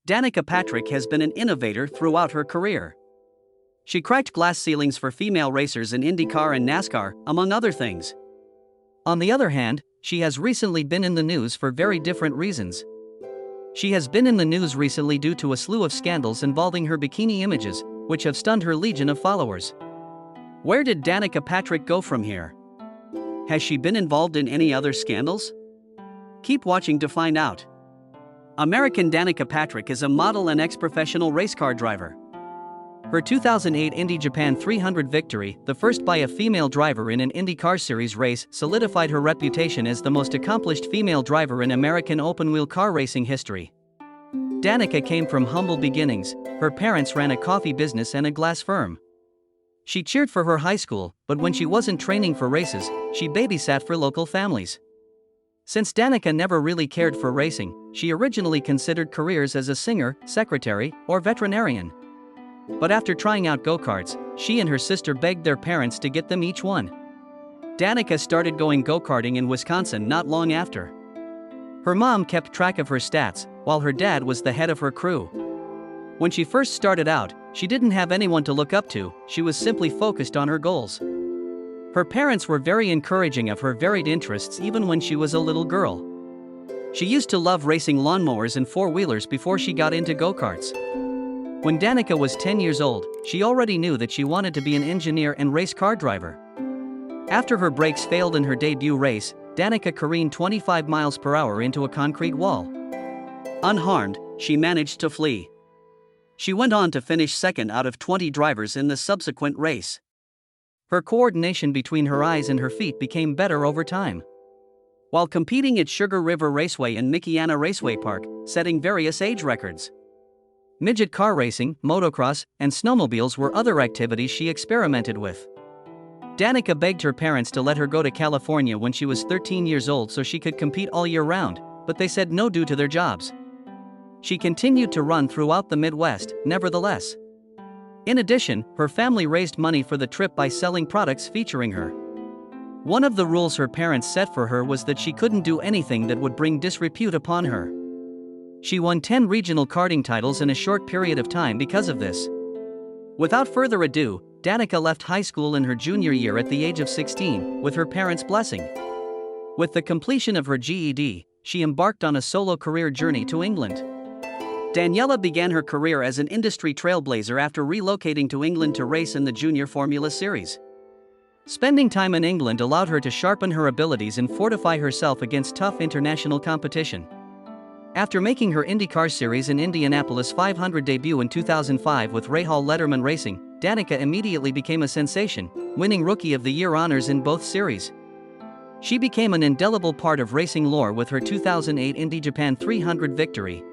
Danica Patrick has been an innovator throughout her career. She cracked glass ceilings for female racers in IndyCar and NASCAR, among other things. On the other hand, she has recently been in the news for very different reasons. She has been in the news recently due to a slew of scandals involving her bikini images, which have stunned her legion of followers. Where did Danica Patrick go from here? Has she been involved in any other scandals? Keep watching to find out. American Danica Patrick is a model and ex-professional race car driver. Her 2008 Indy Japan 300 victory, the first by a female driver in an IndyCar Series race, solidified her reputation as the most accomplished female driver in American open-wheel car racing history. Danica came from humble beginnings. Her parents ran a coffee business and a glass firm. She cheered for her high school, but when she wasn't training for races, she babysat for local families. Since Danica never really cared for racing, she originally considered careers as a singer, secretary, or veterinarian. But after trying out go-karts, she and her sister begged their parents to get them each one. Danica started going go-karting in Wisconsin not long after. Her mom kept track of her stats, while her dad was the head of her crew. When she first started out, she didn't have anyone to look up to, she was simply focused on her goals. Her parents were very encouraging of her varied interests even when she was a little girl. She used to love racing lawnmowers and four-wheelers before she got into go-karts. When Danica was 10 years old, she already knew that she wanted to be an engineer and race car driver. After her brakes failed in her debut race, Danica careened 25 miles per hour into a concrete wall. Unharmed, she managed to flee. She went on to finish second out of 20 drivers in the subsequent race. Her coordination between her eyes and her feet became better over time. While competing at Sugar River Raceway and Michiana Raceway Park, setting various age records. Midget car racing, motocross, and snowmobiles were other activities she experimented with. Danica begged her parents to let her go to California when she was 13 years old so she could compete all year round, but they said no due to their jobs. She continued to run throughout the Midwest, nevertheless. In addition, her family raised money for the trip by selling products featuring her. One of the rules her parents set for her was that she couldn't do anything that would bring disrepute upon her. She won 10 regional karting titles in a short period of time because of this. Without further ado, Danica left high school in her junior year at the age of 16, with her parents' blessing. With the completion of her GED, she embarked on a solo career journey to England. Daniela began her career as an industry trailblazer after relocating to England to race in the Junior Formula Series. Spending time in England allowed her to sharpen her abilities and fortify herself against tough international competition. After making her IndyCar Series and Indianapolis 500 debut in 2005 with Rahal Letterman Racing, Danica immediately became a sensation, winning Rookie of the Year honors in both series. She became an indelible part of racing lore with her 2008 Indy Japan 300 victory.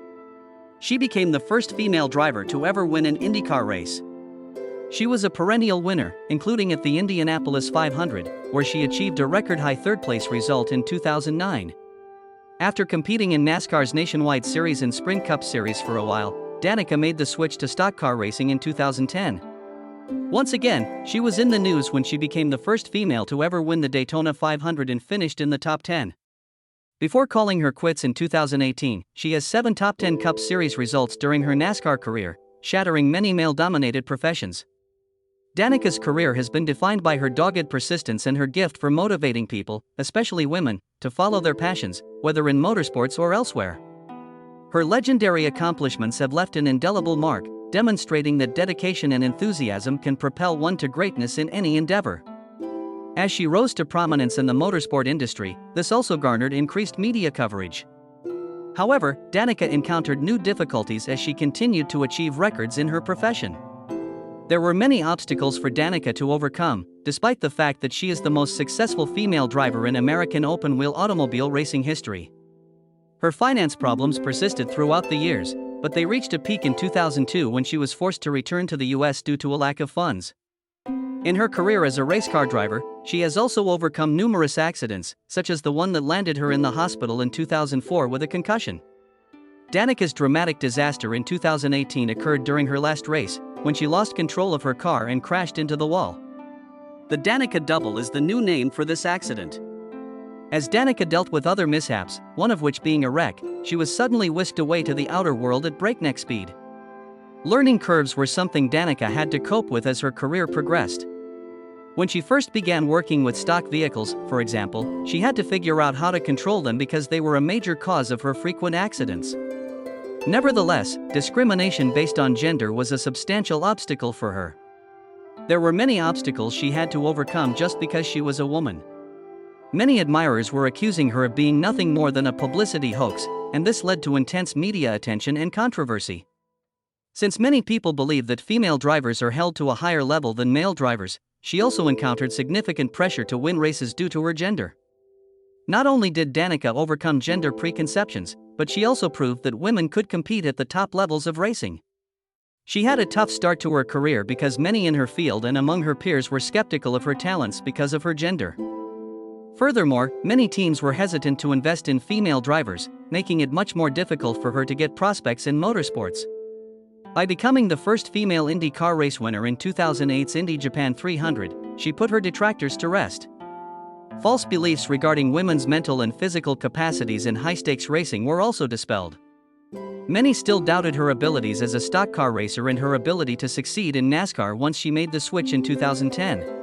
She became the first female driver to ever win an IndyCar race. She was a perennial winner, including at the Indianapolis 500, where she achieved a record-high third-place result in 2009. After competing in NASCAR's Nationwide Series and Sprint Cup Series for a while, Danica made the switch to stock car racing in 2010. Once again, she was in the news when she became the first female to ever win the Daytona 500 and finished in the top 10. Before calling her quits in 2018, she has 7 top 10 Cup Series results during her NASCAR career, shattering many male-dominated professions. Danica's career has been defined by her dogged persistence and her gift for motivating people, especially women, to follow their passions, whether in motorsports or elsewhere. Her legendary accomplishments have left an indelible mark, demonstrating that dedication and enthusiasm can propel one to greatness in any endeavor. As she rose to prominence in the motorsport industry, this also garnered increased media coverage. However, Danica encountered new difficulties as she continued to achieve records in her profession. There were many obstacles for Danica to overcome, despite the fact that she is the most successful female driver in American open-wheel automobile racing history. Her finance problems persisted throughout the years, but they reached a peak in 2002 when she was forced to return to the US due to a lack of funds. In her career as a race car driver, she has also overcome numerous accidents, such as the one that landed her in the hospital in 2004 with a concussion. Danica's dramatic disaster in 2018 occurred during her last race, when she lost control of her car and crashed into the wall. The Danica Double is the new name for this accident. As Danica dealt with other mishaps, one of which being a wreck, she was suddenly whisked away to the outer world at breakneck speed. Learning curves were something Danica had to cope with as her career progressed. When she first began working with stock vehicles, for example, she had to figure out how to control them because they were a major cause of her frequent accidents. Nevertheless, discrimination based on gender was a substantial obstacle for her. There were many obstacles she had to overcome just because she was a woman. Many admirers were accusing her of being nothing more than a publicity hoax, and this led to intense media attention and controversy. Since many people believe that female drivers are held to a higher level than male drivers, she also encountered significant pressure to win races due to her gender. Not only did Danica overcome gender preconceptions, but she also proved that women could compete at the top levels of racing. She had a tough start to her career because many in her field and among her peers were skeptical of her talents because of her gender. Furthermore, many teams were hesitant to invest in female drivers, making it much more difficult for her to get prospects in motorsports. By becoming the first female IndyCar race winner in 2008's Indy Japan 300, she put her detractors to rest. False beliefs regarding women's mental and physical capacities in high-stakes racing were also dispelled. Many still doubted her abilities as a stock car racer and her ability to succeed in NASCAR once she made the switch in 2010.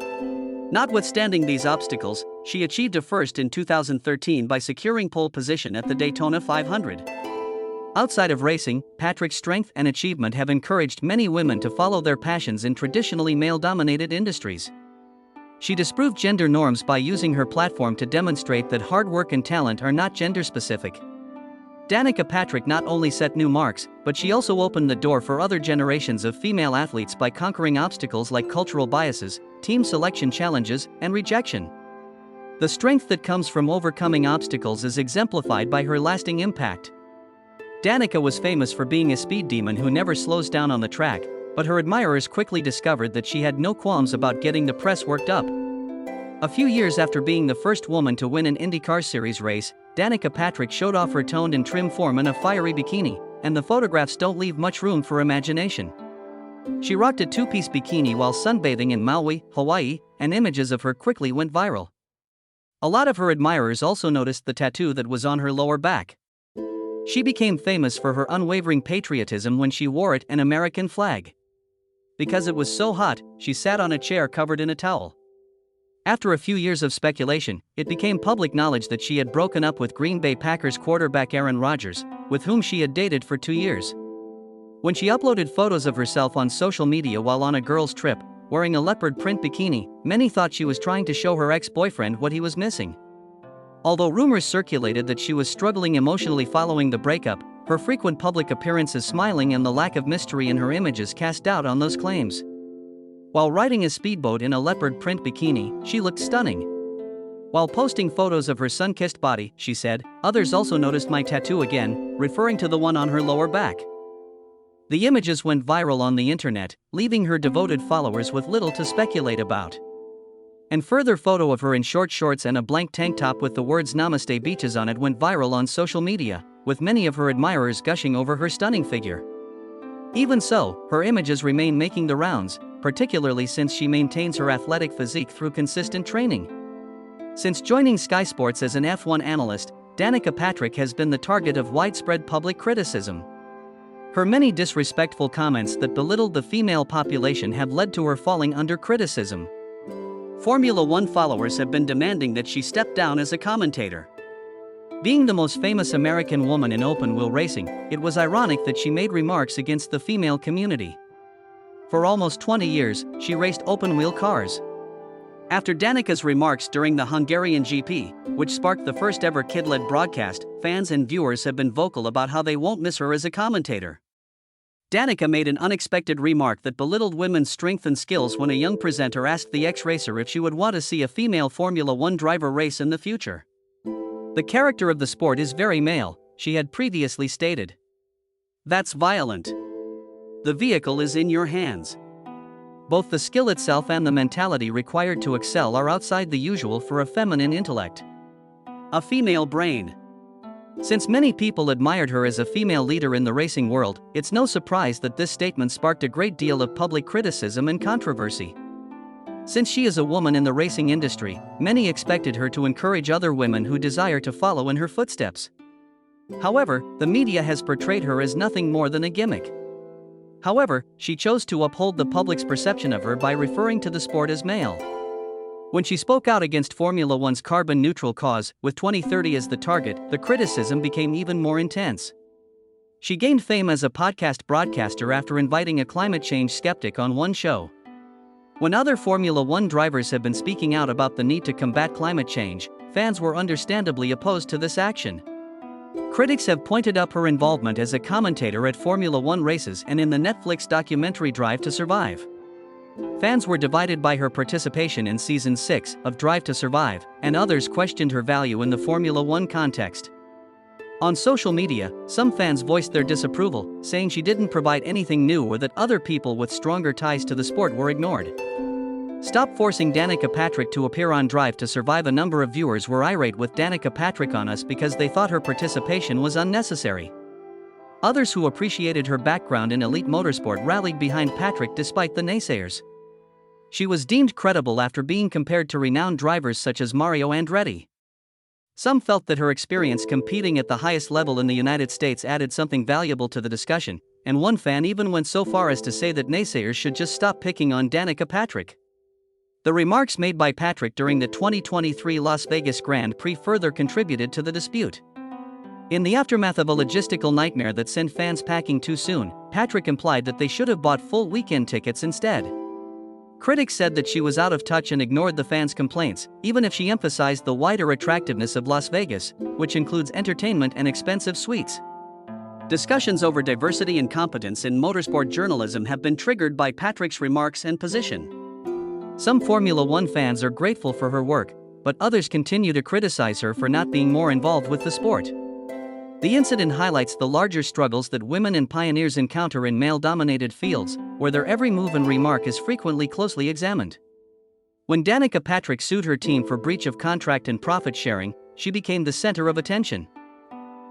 Notwithstanding these obstacles, she achieved a first in 2013 by securing pole position at the Daytona 500. Outside of racing, Patrick's strength and achievement have encouraged many women to follow their passions in traditionally male-dominated industries. She disproved gender norms by using her platform to demonstrate that hard work and talent are not gender-specific. Danica Patrick not only set new marks, but she also opened the door for other generations of female athletes by conquering obstacles like cultural biases, team selection challenges, and rejection. The strength that comes from overcoming obstacles is exemplified by her lasting impact. Danica was famous for being a speed demon who never slows down on the track, but her admirers quickly discovered that she had no qualms about getting the press worked up. A few years after being the first woman to win an IndyCar Series race, Danica Patrick showed off her toned and trim form in a fiery bikini, and the photographs don't leave much room for imagination. She rocked a two-piece bikini while sunbathing in Maui, Hawaii, and images of her quickly went viral. A lot of her admirers also noticed the tattoo that was on her lower back. She became famous for her unwavering patriotism when she wore an American flag. Because it was so hot, she sat on a chair covered in a towel. After a few years of speculation, it became public knowledge that she had broken up with Green Bay Packers quarterback Aaron Rodgers, with whom she had dated for 2 years. When she uploaded photos of herself on social media while on a girls' trip, wearing a leopard print bikini, many thought she was trying to show her ex-boyfriend what he was missing. Although rumors circulated that she was struggling emotionally following the breakup, her frequent public appearances smiling and the lack of mystery in her images cast doubt on those claims. While riding a speedboat in a leopard print bikini, she looked stunning. While posting photos of her sun-kissed body, she said, "Others also noticed my tattoo again," referring to the one on her lower back. The images went viral on the internet, leaving her devoted followers with little to speculate about. And further photo of her in short shorts and a blank tank top with the words "Namaste Beaches" on it went viral on social media, with many of her admirers gushing over her stunning figure. Even so, her images remain making the rounds, particularly since she maintains her athletic physique through consistent training. Since joining Sky Sports as an F1 analyst, Danica Patrick has been the target of widespread public criticism. Her many disrespectful comments that belittled the female population have led to her falling under criticism. Formula One followers have been demanding that she step down as a commentator. Being the most famous American woman in open-wheel racing, it was ironic that she made remarks against the female community. For almost 20 years, she raced open-wheel cars. After Danica's remarks during the Hungarian GP, which sparked the first-ever kid-led broadcast, fans and viewers have been vocal about how they won't miss her as a commentator. Danica made an unexpected remark that belittled women's strength and skills when a young presenter asked the ex-racer if she would want to see a female Formula One driver race in the future. "The character of the sport is very male," she had previously stated. "That's violent. The vehicle is in your hands. Both the skill itself and the mentality required to excel are outside the usual for a feminine intellect. A female brain." Since many people admired her as a female leader in the racing world, it's no surprise that this statement sparked a great deal of public criticism and controversy. Since she is a woman in the racing industry, many expected her to encourage other women who desire to follow in her footsteps. However, the media has portrayed her as nothing more than a gimmick. However, she chose to uphold the public's perception of her by referring to the sport as male. When she spoke out against Formula One's carbon-neutral cause, with 2030 as the target, the criticism became even more intense. She gained fame as a podcast broadcaster after inviting a climate change skeptic on one show. When other Formula One drivers have been speaking out about the need to combat climate change, fans were understandably opposed to this action. Critics have pointed up her involvement as a commentator at Formula One races and in the Netflix documentary Drive to Survive. Fans were divided by her participation in Season 6 of Drive to Survive, and others questioned her value in the Formula One context. On social media, some fans voiced their disapproval, saying she didn't provide anything new or that other people with stronger ties to the sport were ignored. Stop forcing Danica Patrick to appear on Drive to Survive. A number of viewers were irate with Danica Patrick on Us because they thought her participation was unnecessary. Others who appreciated her background in elite motorsport rallied behind Patrick despite the naysayers. She was deemed credible after being compared to renowned drivers such as Mario Andretti. Some felt that her experience competing at the highest level in the United States added something valuable to the discussion, and one fan even went so far as to say that naysayers should just stop picking on Danica Patrick. The remarks made by Patrick during the 2023 Las Vegas Grand Prix further contributed to the dispute. In the aftermath of a logistical nightmare that sent fans packing too soon, Patrick implied that they should have bought full weekend tickets instead. Critics said that she was out of touch and ignored the fans' complaints, even if she emphasized the wider attractiveness of Las Vegas, which includes entertainment and expensive suites. Discussions over diversity and competence in motorsport journalism have been triggered by Patrick's remarks and position. Some Formula One fans are grateful for her work, but others continue to criticize her for not being more involved with the sport. The incident highlights the larger struggles that women and pioneers encounter in male-dominated fields, where their every move and remark is frequently closely examined. When Danica Patrick sued her team for breach of contract and profit sharing, she became the center of attention.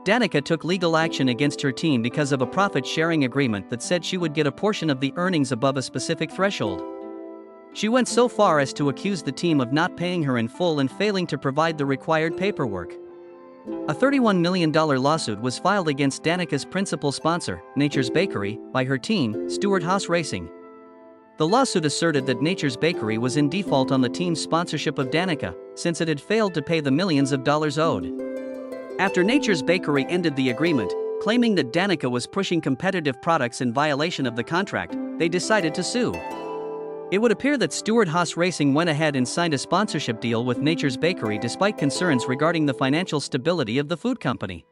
Danica took legal action against her team because of a profit-sharing agreement that said she would get a portion of the earnings above a specific threshold. She went so far as to accuse the team of not paying her in full and failing to provide the required paperwork. A $31 million lawsuit was filed against Danica's principal sponsor, Nature's Bakery, by her team, Stewart-Haas Racing. The lawsuit asserted that Nature's Bakery was in default on the team's sponsorship of Danica, since it had failed to pay the millions of dollars owed. After Nature's Bakery ended the agreement, claiming that Danica was pushing competitive products in violation of the contract, they decided to sue. It would appear that Stewart-Haas Racing went ahead and signed a sponsorship deal with Nature's Bakery despite concerns regarding the financial stability of the food company.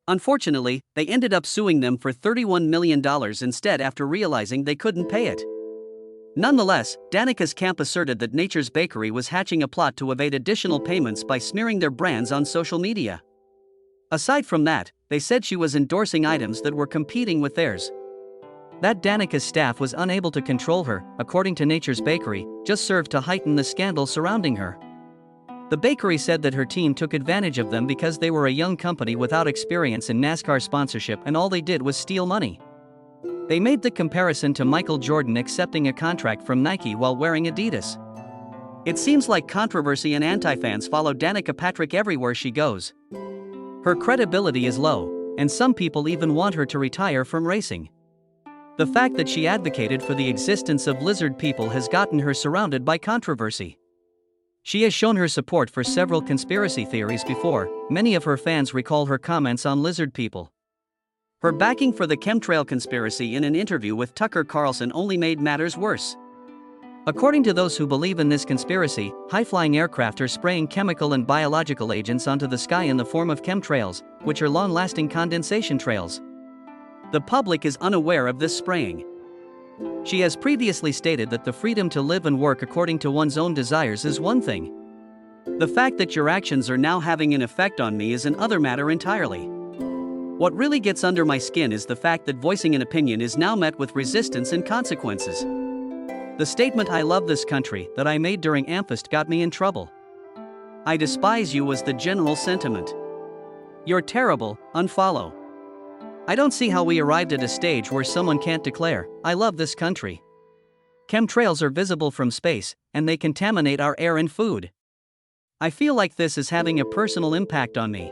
Unfortunately, they ended up suing them for $31 million instead after realizing they couldn't pay it. Nonetheless, Danica's camp asserted that Nature's Bakery was hatching a plot to evade additional payments by smearing their brands on social media. Aside from that, they said she was endorsing items that were competing with theirs. That Danica's staff was unable to control her, according to Nature's Bakery, just served to heighten the scandal surrounding her. The bakery said that her team took advantage of them because they were a young company without experience in NASCAR sponsorship and all they did was steal money. They made the comparison to Michael Jordan accepting a contract from Nike while wearing Adidas. It seems like controversy and anti-fans follow Danica Patrick everywhere she goes. Her credibility is low, and some people even want her to retire from racing. The fact that she advocated for the existence of lizard people has gotten her surrounded by controversy. She has shown her support for several conspiracy theories before. Many of her fans recall her comments on lizard people. Her backing for the chemtrail conspiracy in an interview with Tucker Carlson only made matters worse. According to those who believe in this conspiracy, high-flying aircraft are spraying chemical and biological agents onto the sky in the form of chemtrails, which are long-lasting condensation trails. The public is unaware of this spraying. She has previously stated that the freedom to live and work according to one's own desires is one thing. The fact that your actions are now having an effect on me is another matter entirely. What really gets under my skin is the fact that voicing an opinion is now met with resistance and consequences. The statement "I love this country" that I made during Amfest got me in trouble. "I despise you" was the general sentiment. "You're terrible, unfollow." I don't see how we arrived at a stage where someone can't declare, "I love this country." Chemtrails are visible from space, and they contaminate our air and food. I feel like this is having a personal impact on me.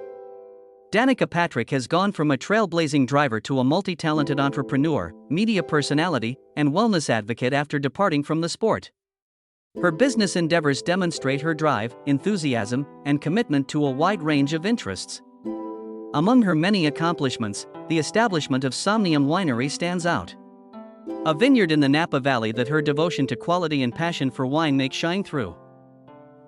Danica Patrick has gone from a trailblazing driver to a multi-talented entrepreneur, media personality, and wellness advocate after departing from the sport. Her business endeavors demonstrate her drive, enthusiasm, and commitment to a wide range of interests. Among her many accomplishments, the establishment of Somnium Winery stands out. A vineyard in the Napa Valley that her devotion to quality and passion for wine make shine through.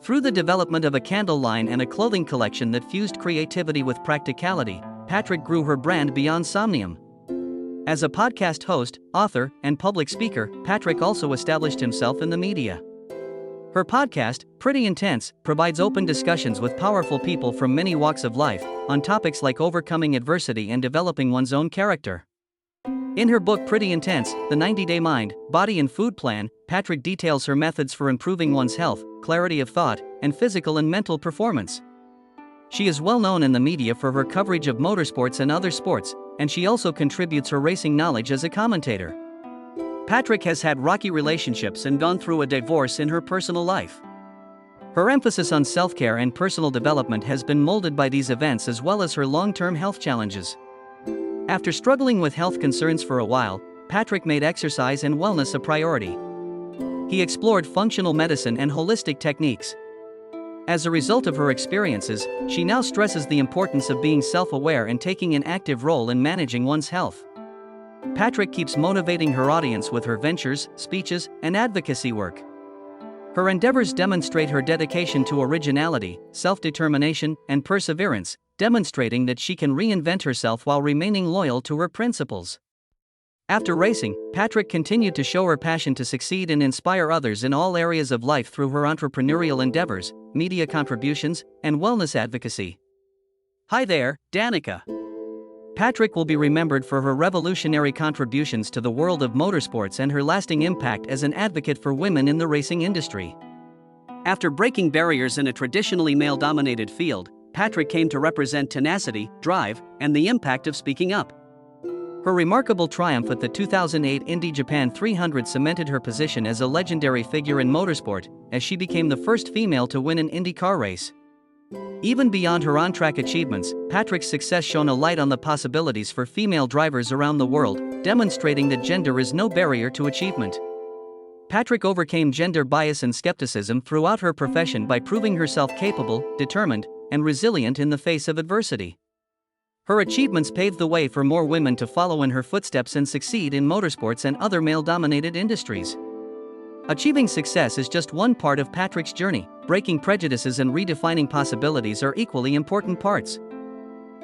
Through the development of a candle line and a clothing collection that fused creativity with practicality, Patrick grew her brand beyond Somnium. As a podcast host, author, and public speaker, Patrick also established himself in the media. Her podcast, Pretty Intense, provides open discussions with powerful people from many walks of life, on topics like overcoming adversity and developing one's own character. In her book Pretty Intense, The 90-Day Mind, Body and Food Plan, Patrick details her methods for improving one's health, clarity of thought, and physical and mental performance. She is well known in the media for her coverage of motorsports and other sports, and she also contributes her racing knowledge as a commentator. Patrick has had rocky relationships and gone through a divorce in her personal life. Her emphasis on self-care and personal development has been molded by these events as well as her long-term health challenges. After struggling with health concerns for a while, Patrick made exercise and wellness a priority. He explored functional medicine and holistic techniques. As a result of her experiences, she now stresses the importance of being self-aware and taking an active role in managing one's health. Patrick keeps motivating her audience with her ventures, speeches, and advocacy work. Her endeavors demonstrate her dedication to originality, self-determination, and perseverance, demonstrating that she can reinvent herself while remaining loyal to her principles. After racing, Patrick continued to show her passion to succeed and inspire others in all areas of life through her entrepreneurial endeavors, media contributions, and wellness advocacy. Hi there, Danica. Patrick will be remembered for her revolutionary contributions to the world of motorsports and her lasting impact as an advocate for women in the racing industry. After breaking barriers in a traditionally male-dominated field, Patrick came to represent tenacity, drive, and the impact of speaking up. Her remarkable triumph at the 2008 Indy Japan 300 cemented her position as a legendary figure in motorsport, as she became the first female to win an IndyCar race. Even beyond her on-track achievements, Patrick's success shone a light on the possibilities for female drivers around the world, demonstrating that gender is no barrier to achievement. Patrick overcame gender bias and skepticism throughout her profession by proving herself capable, determined, and resilient in the face of adversity. Her achievements paved the way for more women to follow in her footsteps and succeed in motorsports and other male-dominated industries. Achieving success is just one part of Patrick's journey. Breaking prejudices and redefining possibilities are equally important parts.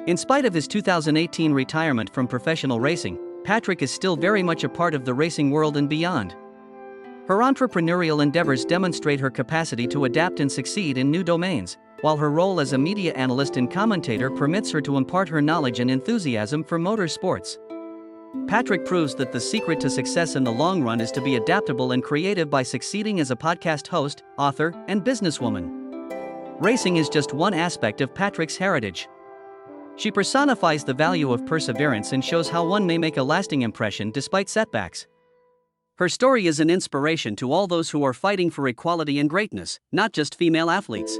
In spite of his 2018 retirement from professional racing, Patrick is still very much a part of the racing world and beyond. Her entrepreneurial endeavors demonstrate her capacity to adapt and succeed in new domains, while her role as a media analyst and commentator permits her to impart her knowledge and enthusiasm for motorsports. Patrick proves that the secret to success in the long run is to be adaptable and creative by succeeding as a podcast host, author, and businesswoman. Racing is just one aspect of Patrick's heritage. She personifies the value of perseverance and shows how one may make a lasting impression despite setbacks. Her story is an inspiration to all those who are fighting for equality and greatness, not just female athletes.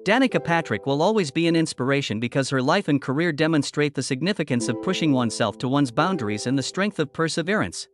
Danica Patrick will always be an inspiration because her life and career demonstrate the significance of pushing oneself to one's boundaries and the strength of perseverance.